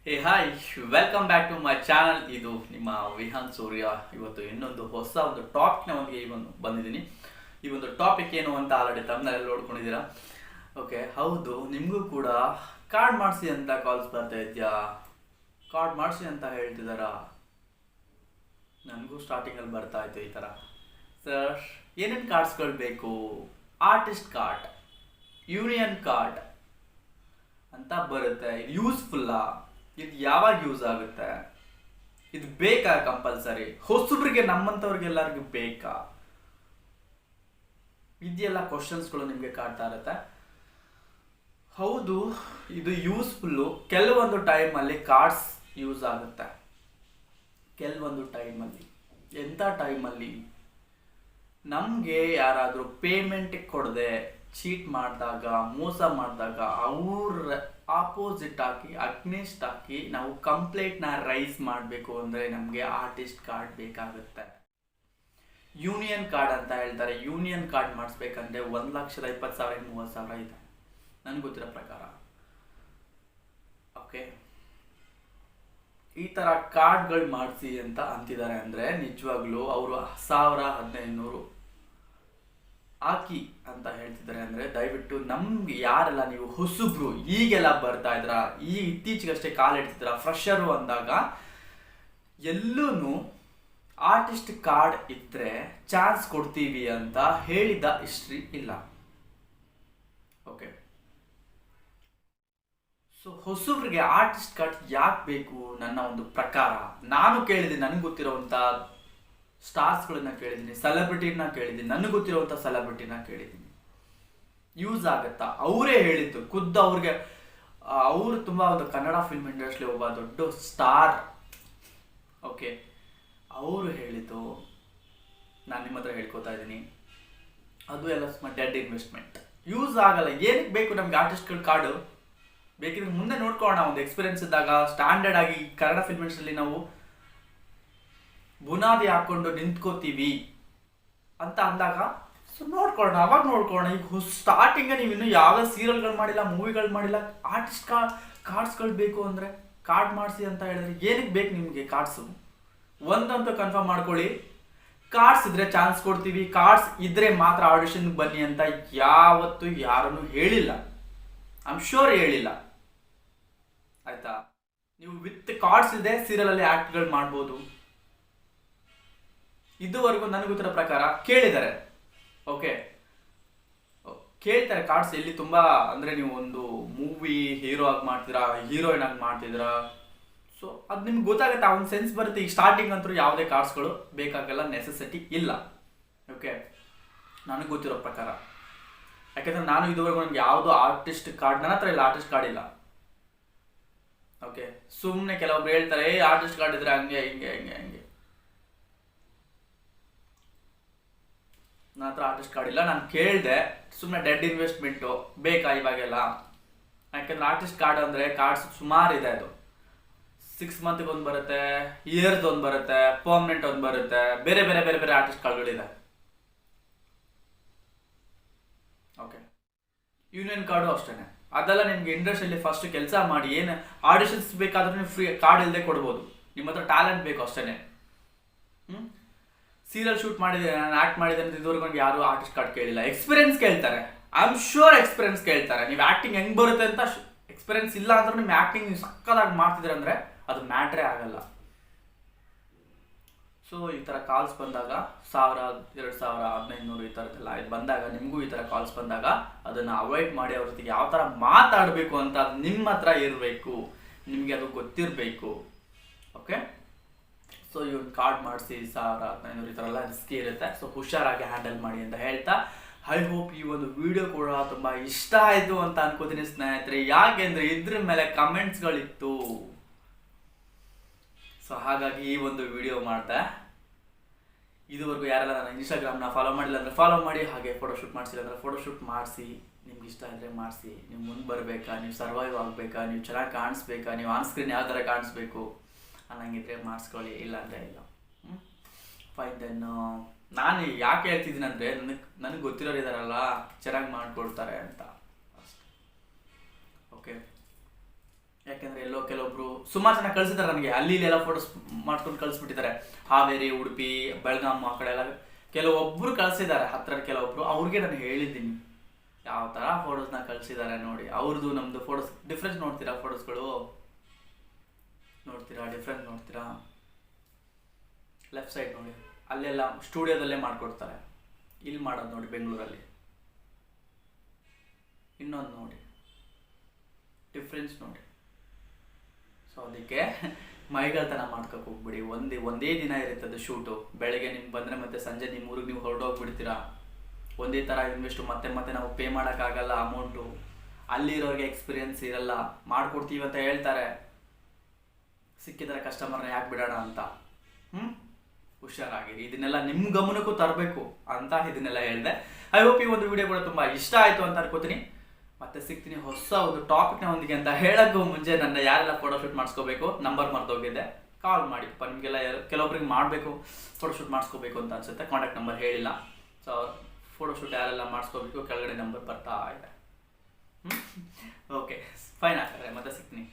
Hey hi, welcome back to my channel. ಇದು ನಿಮ್ಮ ವಿಹಾನ್ ಸೂರ್ಯ. ಇವತ್ತು ಇನ್ನೊಂದು ಹೊಸ ಒಂದು ಟಾಪಿಕ್ನ ಒಂದಿಗೆ ಬಂದಿದ್ದೀನಿ. ಈ ಒಂದು ಟಾಪಿಕ್ ಏನು ಅಂತ ಆಲ್ರೆಡಿ ತಮ್ಮನೆಲ್ಲ ನೋಡ್ಕೊಂಡಿದ್ದೀರಾ. ಓಕೆ, ಹೌದು, ನಿಮಗೂ ಕೂಡ ಕಾರ್ಡ್ ಮಾಡಿಸಿ ಅಂತ ಕಾಲ್ಸ್ ಬರ್ತಾ ಇದೆಯಾ? ಕಾರ್ಡ್ ಮಾಡಿಸಿ ಅಂತ ಹೇಳ್ತಿದ್ದಾರಾ? ನನಗೂ ಸ್ಟಾರ್ಟಿಂಗಲ್ಲಿ ಬರ್ತಾ ಇತ್ತು ಈ ಥರ. ಸರ್, ಏನೇನು ಕಾರ್ಡ್ಸ್ಗಳು ಬೇಕು? ಆರ್ಟಿಸ್ಟ್ ಕಾರ್ಡ್, ಯೂನಿಯನ್ ಕಾರ್ಡ್ ಅಂತ ಬರುತ್ತೆ. ಇದು ಯೂಸ್ಫುಲ್ಲಾ? ಇದು ಯಾವಾಗ ಯೂಸ್ ಆಗುತ್ತೆ? ಇದು ಬೇಕಾ ಕಂಪಲ್ಸರಿ? ಹೊಸಬ್ರಿಗೆ, ನಮ್ಮಂಥವ್ರಿಗೆಲ್ಲರಿಗೂ ಬೇಕಾ? ಇದೆಲ್ಲ ಕ್ವಶನ್ಸ್ಗಳು ನಿಮಗೆ ಕಾಡ್ತಾ ಇರುತ್ತೆ. ಹೌದು, ಇದು ಯೂಸ್ಫುಲ್ಲು. ಕೆಲವೊಂದು ಟೈಮಲ್ಲಿ ಕಾರ್ಡ್ಸ್ ಯೂಸ್ ಆಗುತ್ತೆ. ಕೆಲವೊಂದು ಟೈಮಲ್ಲಿ, ಎಂಥ ಟೈಮಲ್ಲಿ ನಮಗೆ ಯಾರಾದರೂ ಪೇಮೆಂಟ್ ಕೊಡದೆ ಚೀಟ್ ಮಾಡಿದಾಗ, ಮೋಸ ಮಾಡಿದಾಗ, ಅವ್ರ ಆಪೋಸಿಟ್ ಹಾಕಿ, ಅಗ್ನೆಸ್ಟ್ ಹಾಕಿ ನಾವು ಕಂಪ್ಲೇಂಟ್ನ ರೈಸ್ ಮಾಡಬೇಕು ಅಂದರೆ ನಮಗೆ ಆರ್ಟಿಸ್ಟ್ ಕಾರ್ಡ್ ಬೇಕಾಗುತ್ತೆ. ಯೂನಿಯನ್ ಕಾರ್ಡ್ ಅಂತ ಹೇಳ್ತಾರೆ. ಯೂನಿಯನ್ ಕಾರ್ಡ್ ಮಾಡಿಸ್ಬೇಕಂದ್ರೆ 1,20,000 30,000 ಇದೆ ನನಗೆ ಗೊತ್ತಿರೋ ಪ್ರಕಾರ. ಓಕೆ, ಈ ಥರ ಕಾರ್ಡ್ಗಳು ಮಾಡಿಸಿ ಅಂತ ಅಂತಿದ್ದಾರೆ. ಅಂದರೆ ನಿಜವಾಗ್ಲೂ ಅವರು 1,000 1,500 ಹಾಕಿ ಅಂತ ಹೇಳ್ತಿದ್ದಾರೆ. ಅಂದರೆ ದಯವಿಟ್ಟು ನಮ್ಗೆ ಯಾರೆಲ್ಲ ನೀವು ಹೊಸಬ್ರು ಈಗೆಲ್ಲ ಬರ್ತಾ ಇದ್ರ, ಈ ಇತ್ತೀಚೆಗಷ್ಟೇ ಕಾಲಿಡ್ತಿದ್ರ, ಫ್ರೆಶರು ಅಂದಾಗ ಎಲ್ಲೂ ಆರ್ಟಿಸ್ಟ್ ಕಾರ್ಡ್ ಇದ್ರೆ ಚಾನ್ಸ್ ಕೊಡ್ತೀವಿ ಅಂತ ಹೇಳಿದ ಹಿಸ್ಟ್ರಿ ಇಲ್ಲ. ಓಕೆ, ಸೊ ಹೊಸಬ್ರಿಗೆ ಆರ್ಟಿಸ್ಟ್ ಕಾರ್ಡ್ ಯಾಕೆ ಬೇಕು? ನನ್ನ ಒಂದು ಪ್ರಕಾರ, ನಾನು ಕೇಳಿದ್ದೀನಿ, ನನಗೆ ಗೊತ್ತಿರೋವಂಥ ಸ್ಟಾರ್ಸ್ಗಳನ್ನ ಕೇಳಿದ್ದೀನಿ, ಸೆಲೆಬ್ರಿಟಿನ ಕೇಳಿದ್ದೀನಿ, ನನಗೆ ಗೊತ್ತಿರುವಂಥ ಸೆಲೆಬ್ರಿಟಿನ ಕೇಳಿದ್ದೀನಿ. ಯೂಸ್ ಆಗತ್ತಾ? ಅವರೇ ಹೇಳಿದ್ದು, ಖುದ್ದು ಅವ್ರಿಗೆ. ಅವರು ತುಂಬ ಒಂದು ಕನ್ನಡ ಫಿಲ್ಮ್ ಇಂಡಸ್ಟ್ರಿ ಒಬ್ಬ ದೊಡ್ಡ ಸ್ಟಾರ್. ಓಕೆ, ಅವರು ಹೇಳಿದ್ದು ನಾನು ನಿಮ್ಮ ಹತ್ರ ಹೇಳ್ಕೊತಾ ಇದ್ದೀನಿ. ಅದು ಎಲ್ಲ ಸುಮ್ಮನೆ ಡೆಡ್ ಇನ್ವೆಸ್ಟ್ಮೆಂಟ್. ಯೂಸ್ ಆಗಲ್ಲ. ಏನಕ್ಕೆ ಬೇಕು ನಮ್ಗೆ ಆರ್ಟಿಸ್ಟ್ಗಳ ಕಾರ್ಡು? ಬೇಕಿದ್ರೆ ಮುಂದೆ ನೋಡ್ಕೊಳ್ಳೋಣ. ಒಂದು ಎಕ್ಸ್ಪೀರಿಯನ್ಸ್ ಇದ್ದಾಗ ಸ್ಟ್ಯಾಂಡರ್ಡ್ ಆಗಿ ಕನ್ನಡ ಫಿಲ್ಮ್ ಇಂಡಸ್ಟ್ರಿಯಲ್ಲಿ ನಾವು ಬುನಾದಿ ಹಾಕೊಂಡು ನಿಂತ್ಕೋತೀವಿ ಅಂತ ಅಂದಾಗ ಸೊ ನೋಡ್ಕೊಳ್ಳೋಣ, ಅವಾಗ ನೋಡ್ಕೊಳ್ಳೋಣ. ಈಗ ಸ್ಟಾರ್ಟಿಂಗ್ ನೀವು ಇನ್ನೂ ಯಾವ ಸೀರಿಯಲ್ಗಳು ಮಾಡಿಲ್ಲ, ಮೂವಿಗಳು ಮಾಡಿಲ್ಲ, ಆರ್ಟಿಸ್ಟ್ ಕಾರ್ಡ್ಸ್ಗಳು ಬೇಕು ಅಂದರೆ ಕಾರ್ಡ್ ಮಾಡಿಸಿ ಅಂತ ಹೇಳಿದ್ರೆ ಏನಕ್ಕೆ ಬೇಕು ನಿಮಗೆ ಕಾರ್ಡ್ಸು? ಒಂದಂತೂ ಕನ್ಫರ್ಮ್ ಮಾಡ್ಕೊಳ್ಳಿ, ಕಾರ್ಡ್ಸ್ ಇದ್ರೆ ಚಾನ್ಸ್ ಕೊಡ್ತೀವಿ, ಕಾರ್ಡ್ಸ್ ಇದ್ರೆ ಮಾತ್ರ ಆಡಿಷನ್ಗೆ ಬನ್ನಿ ಅಂತ ಯಾವತ್ತೂ ಯಾರನ್ನು ಹೇಳಿಲ್ಲ. ಐ ಆಮ್ ಶ್ಯೂರ್ ಹೇಳಿಲ್ಲ. ಆಯ್ತಾ? ನೀವು ವಿತ್ ಕಾರ್ಡ್ಸ್ ಇದೆ ಸೀರಿಯಲಲ್ಲಿ ಆ್ಯಕ್ಟ್ಗಳು ಮಾಡ್ಬೋದು. ಇದುವರೆಗೂ ನನಗೆ ಗೊತ್ತಿರೋ ಪ್ರಕಾರ ಕೇಳಿದ್ದಾರೆ. ಓಕೆ, ಕೇಳ್ತಾರೆ ಕಾರ್ಡ್ಸ್ ಎಲ್ಲಿ ತುಂಬ ಅಂದರೆ ನೀವು ಒಂದು ಮೂವಿ ಹೀರೋ ಆಗಿ ಮಾಡ್ತೀರಾ, ಹೀರೋಯಿನ್ ಆಗಿ ಮಾಡ್ತಿದ್ದೀರಾ, ಸೊ ಅದು ನಿಮ್ಗೆ ಗೊತ್ತಾಗುತ್ತೆ, ಆ ಒಂದು ಸೆನ್ಸ್ ಬರುತ್ತೆ. ಈಗ ಸ್ಟಾರ್ಟಿಂಗ್ ಅಂತೂ ಯಾವುದೇ ಕಾರ್ಡ್ಸ್ಗಳು ಬೇಕಾಗಲ್ಲ, ನೆಸೆಸಿಟಿ ಇಲ್ಲ. ಓಕೆ, ನನಗೆ ಗೊತ್ತಿರೋ ಪ್ರಕಾರ. ಯಾಕೆಂದರೆ ನಾನು ಇದುವರೆಗೂ ನನಗೆ ಯಾವುದೋ ಆರ್ಟಿಸ್ಟ್ ಕಾರ್ಡ್, ನನ್ನ ಹತ್ರ ಇಲ್ಲ ಆರ್ಟಿಸ್ಟ್ ಕಾರ್ಡ್ ಇಲ್ಲ. ಓಕೆ, ಸುಮ್ಮನೆ ಕೆಲವೊಬ್ರು ಹೇಳ್ತಾರೆ ಆರ್ಟಿಸ್ಟ್ ಕಾರ್ಡ್ ಇದ್ರೆ ಹಂಗೆ ಹಿಂಗೆ ಹಿಂಗೆ ಹಿಂಗೆ. ನನ್ನ ಹತ್ರ ಆರ್ಟಿಸ್ಟ್ ಕಾರ್ಡ್ ಇಲ್ಲ. ನಾನು ಕೇಳಿದೆ, ಸುಮ್ಮನೆ ಡೆಡ್ ಇನ್ವೆಸ್ಟ್ಮೆಂಟು ಬೇಕಾ ಇವಾಗೆಲ್ಲ? ಯಾಕೆಂದ್ರೆ ಆರ್ಟಿಸ್ಟ್ ಕಾರ್ಡ್ ಅಂದರೆ ಕಾರ್ಡ್ಸ್ ಸುಮಾರು ಇದೆ. ಅದು 6 ಮಂತ್ಗೆ ಒಂದು ಬರುತ್ತೆ, ಇಯರ್ದು ಒಂದು ಬರುತ್ತೆ, ಪರ್ಮನೆಂಟ್ ಒಂದು ಬರುತ್ತೆ, ಬೇರೆ ಬೇರೆ ಬೇರೆ ಬೇರೆ ಆರ್ಟಿಸ್ಟ್ ಕಾರ್ಡ್ಗಳಿದೆ. ಓಕೆ, ಯೂನಿಯನ್ ಕಾರ್ಡು ಅಷ್ಟೇ. ಅದೆಲ್ಲ ನಿಮ್ಗೆ ಇಂಡಸ್ಟ್ರಿಯಲ್ಲಿ ಫಸ್ಟ್ ಕೆಲಸ ಮಾಡಿ ಏನು ಆಡಿಷನ್ಸ್ ಬೇಕಾದ್ರೂ ನೀವು ಫ್ರೀ ಕಾರ್ಡ್ ಇಲ್ಲದೆ ಕೊಡ್ಬೋದು. ನಿಮ್ಮ ಹತ್ರ ಟ್ಯಾಲೆಂಟ್ ಬೇಕು ಅಷ್ಟೇ. ಸೀರಿಯಲ್ ಶೂಟ್ ಮಾಡಿದೆ, ನಾನು ಆ್ಯಕ್ಟ್ ಮಾಡಿದೆ ಅಂತ ಇದುವರೆಗೂ ಯಾರು ಆರ್ಟಿಸ್ಟ್ ಕಾರ್ಡ್ ಕೇಳಿಲ್ಲ. ಎಕ್ಸ್ಪೀರಿಯನ್ಸ್ ಕೇಳ್ತಾರೆ. ಐ ಆಮ್ ಶ್ಯೂರ್ ಎಕ್ಸ್ಪೀರಿಯನ್ಸ್ ಕೇಳ್ತಾರೆ. ನೀವು ಆ್ಯಕ್ಟಿಂಗ್ ಹೆಂಗೆ ಬರುತ್ತೆ ಅಂತ ಎಕ್ಸ್ಪೀರಿಯನ್ಸ್ ಇಲ್ಲ ಅಂದ್ರೆ ನಿಮ್ಮ ಆ್ಯಕ್ಟಿಂಗ್ ನೀವು ಸಕ್ಕದಾಗಿ ಮಾಡ್ತಿದ್ರೆ ಅಂದರೆ ಅದು ಮ್ಯಾಟ್ರೇ ಆಗಲ್ಲ. ಸೊ ಈ ಥರ ಕಾಲ್ಸ್ ಬಂದಾಗ 1,000 2,000 1,500 ಈ ಥರದ್ದೆಲ್ಲ ಬಂದಾಗ, ನಿಮಗೂ ಈ ಥರ ಕಾಲ್ಸ್ ಬಂದಾಗ ಅದನ್ನು ಅವಾಯ್ಡ್ ಮಾಡಿ ಅವ್ರ ಜೊತೆಗೆ ಯಾವ ಥರ ಮಾತಾಡಬೇಕು ಅಂತ ಅದು ನಿಮ್ಮ ಹತ್ರ ಇರಬೇಕು, ನಿಮಗೆ ಅದು ಗೊತ್ತಿರಬೇಕು. ಓಕೆ, ಸೊ ಈ ಒಂದು ಕಾರ್ಡ್ ಮಾಡಿಸಿ 1,000 1,500 ಈ ಥರ ಎಲ್ಲ ರಿಸ್ಕಿ ಇರುತ್ತೆ. ಸೊ ಹುಷಾರಾಗಿ ಹ್ಯಾಂಡಲ್ ಮಾಡಿ ಅಂತ ಹೇಳ್ತಾ, ಐ ಹೋಪ್ ಈ ಒಂದು ವಿಡಿಯೋ ಕೂಡ ತುಂಬ ಇಷ್ಟ ಆಯಿತು ಅಂತ ಅನ್ಕೋತೀನಿ ಸ್ನೇಹಿತರೆ. ಯಾಕೆಂದರೆ ಇದ್ರ ಮೇಲೆ ಕಮೆಂಟ್ಸ್ಗಳಿತ್ತು. ಸೊ ಹಾಗಾಗಿ ಈ ಒಂದು ವಿಡಿಯೋ ಮಾಡ್ದೆ. ಇದುವರೆಗೂ ಯಾರೆಲ್ಲ ನನ್ನ ಇನ್ಸ್ಟಾಗ್ರಾಮ್ನ ಫಾಲೋ ಮಾಡಿಲ್ಲ ಅಂದರೆ ಫಾಲೋ ಮಾಡಿ. ಹಾಗೆ ಫೋಟೋಶೂಟ್ ಮಾಡಿಸಿಲ್ಲ ಅಂದರೆ ಫೋಟೋಶೂಟ್ ಮಾಡಿಸಿ. ನಿಮ್ಗೆ ಇಷ್ಟ ಇದ್ದರೆ ಮಾಡಿಸಿ. ನೀವು ಮುಂದೆ ಬರಬೇಕಾ, ನೀವು ಸರ್ವೈವ್ ಆಗಬೇಕಾ, ನೀವು ಚೆನ್ನಾಗಿ ಕಾಣಿಸ್ಬೇಕಾ, ನೀವು ಆನ್ ಸ್ಕ್ರೀನ್ ಯಾವ ಥರ ಕಾಣಿಸ್ಬೇಕು ಅನ್ನಂಗಿದ್ರೆ ಮಾಡಿಸ್ಕೊಳ್ಳಿ, ಇಲ್ಲ ಅಂದರೆ ಇಲ್ಲ. Fine then. ನಾನು ಯಾಕೆ ಹೇಳ್ತಿದ್ದೀನಿ ಅಂದರೆ ನನಗೆ ಗೊತ್ತಿರೋರು ಇದ್ದಾರಲ್ಲ, ಚೆನ್ನಾಗಿ ಮಾಡಿಕೊಡ್ತಾರೆ ಅಂತ ಅಷ್ಟೆ. ಓಕೆ, ಯಾಕೆಂದರೆ ಎಲ್ಲೋ ಕೆಲವೊಬ್ರು ಸುಮಾರು ಜನ ಕಳಿಸಿದ್ದಾರೆ ನನಗೆ, ಅಲ್ಲಿ ಇಲ್ಲಿ ಎಲ್ಲ ಫೋಟೋಸ್ ಮಾಡ್ಕೊಂಡು ಕಳಿಸ್ಬಿಟ್ಟಿದ್ದಾರೆ. ಹಾವೇರಿ, ಉಡುಪಿ, ಬೆಳಗಾಂ ಆ ಕಡೆ ಎಲ್ಲ ಕೆಲವೊಬ್ಬರು ಕಳಿಸಿದ್ದಾರೆ, ಹತ್ತಿರ ಕೆಲವೊಬ್ರು. ಅವ್ರಿಗೆ ನಾನು ಹೇಳಿದ್ದೀನಿ ಯಾವ ಥರ ಫೋಟೋಸ್ನ ಕಳಿಸಿದ್ದಾರೆ ನೋಡಿ. ಅವ್ರದ್ದು ನಮ್ಮದು ಫೋಟೋಸ್ ಡಿಫ್ರೆನ್ಸ್ ನೋಡ್ತೀರಾ? ಫೋಟೋಸ್ಗಳು ನೋಡ್ತೀರಾ? ಡಿಫ್ರೆನ್ಸ್ ನೋಡ್ತೀರಾ? ಲೆಫ್ಟ್ ಸೈಡ್ ನೋಡಿ, ಅಲ್ಲೆಲ್ಲ ಸ್ಟುಡಿಯೋದಲ್ಲೇ ಮಾಡಿಕೊಡ್ತಾರೆ. ಇಲ್ಲಿ ಮಾಡೋದು ನೋಡಿ ಬೆಂಗಳೂರಲ್ಲಿ. ಇನ್ನೊಂದು ನೋಡಿ, ಡಿಫ್ರೆನ್ಸ್ ನೋಡಿ. ಸೊ ಅದಕ್ಕೆ ಮೈಗಳ್ತನ ಮಾಡ್ಕೋಕೆ ಹೋಗ್ಬಿಡಿ. ಒಂದೇ ದಿನ ಇರುತ್ತೆ ಅದು ಶೂಟು. ಬೆಳಗ್ಗೆ ನಿಮ್ಗೆ ಬಂದರೆ ಮತ್ತೆ ಸಂಜೆ ನಿಮ್ಮ ಊರಿಗೆ ನೀವು ಹೊರಟೋಗ್ಬಿಡ್ತೀರಾ. ಒಂದೇ ಥರ ಇನ್ವೆಸ್ಟು ಮತ್ತೆ ನಾವು ಪೇ ಮಾಡೋಕ್ಕಾಗಲ್ಲ ಅಮೌಂಟು. ಅಲ್ಲಿರೋರಿಗೆ ಎಕ್ಸ್ಪೀರಿಯನ್ಸ್ ಇರಲ್ಲ. ಮಾಡಿಕೊಡ್ತೀವಿ ಅಂತ ಹೇಳ್ತಾರೆ, ಸಿಕ್ಕಿದ್ರೆ ಕಸ್ಟಮರ್ನ ಯಾಕೆ ಬಿಡೋಣ ಅಂತ. ಹುಷಾರಾಗಿರಿ. ಇದನ್ನೆಲ್ಲ ನಿಮ್ಮ ಗಮನಕ್ಕೂ ತರಬೇಕು ಅಂತ ಇದನ್ನೆಲ್ಲ ಹೇಳಿದೆ. ಐ ಹೋಪ್ ಈ ಒಂದು ವಿಡಿಯೋ ಕೂಡ ತುಂಬ ಇಷ್ಟ ಆಯಿತು ಅಂತ ಅನ್ಕೋತೀನಿ. ಮತ್ತೆ ಸಿಗ್ತೀನಿ ಹೊಸ ಒಂದು ಟಾಪಿಕ್ನ ಹೊಂದಿಗೆ. ಅಂತ ಹೇಳೋಕ್ಕೂ ಮುಂಚೆ ನನ್ನ ಯಾರೆಲ್ಲ ಫೋಟೋಶೂಟ್ ಮಾಡಿಸ್ಕೋಬೇಕು ನಂಬರ್ ಮರ್ತೋಗಿದ್ದೆ, ಕಾಲ್ ಮಾಡಿ. ನಿಮಗೆಲ್ಲ ಕೆಲವೊಬ್ರಿಗೆ ಮಾಡಬೇಕು ಫೋಟೋಶೂಟ್ ಮಾಡಿಸ್ಕೋಬೇಕು ಅಂತ ಅನ್ಸುತ್ತೆ, ಕಾಂಟ್ಯಾಕ್ಟ್ ನಂಬರ್ ಹೇಳಿಲ್ಲ. ಸೊ ಫೋಟೋಶೂಟ್ ಯಾರೆಲ್ಲ ಮಾಡಿಸ್ಕೋಬೇಕು ಕೆಳಗಡೆ ನಂಬರ್ ಬರ್ತಾ ಇದೆ. ಓಕೆ ಫೈನ್ ಆಗ್ತದೆ. ಮತ್ತೆ ಸಿಗ್ತೀನಿ.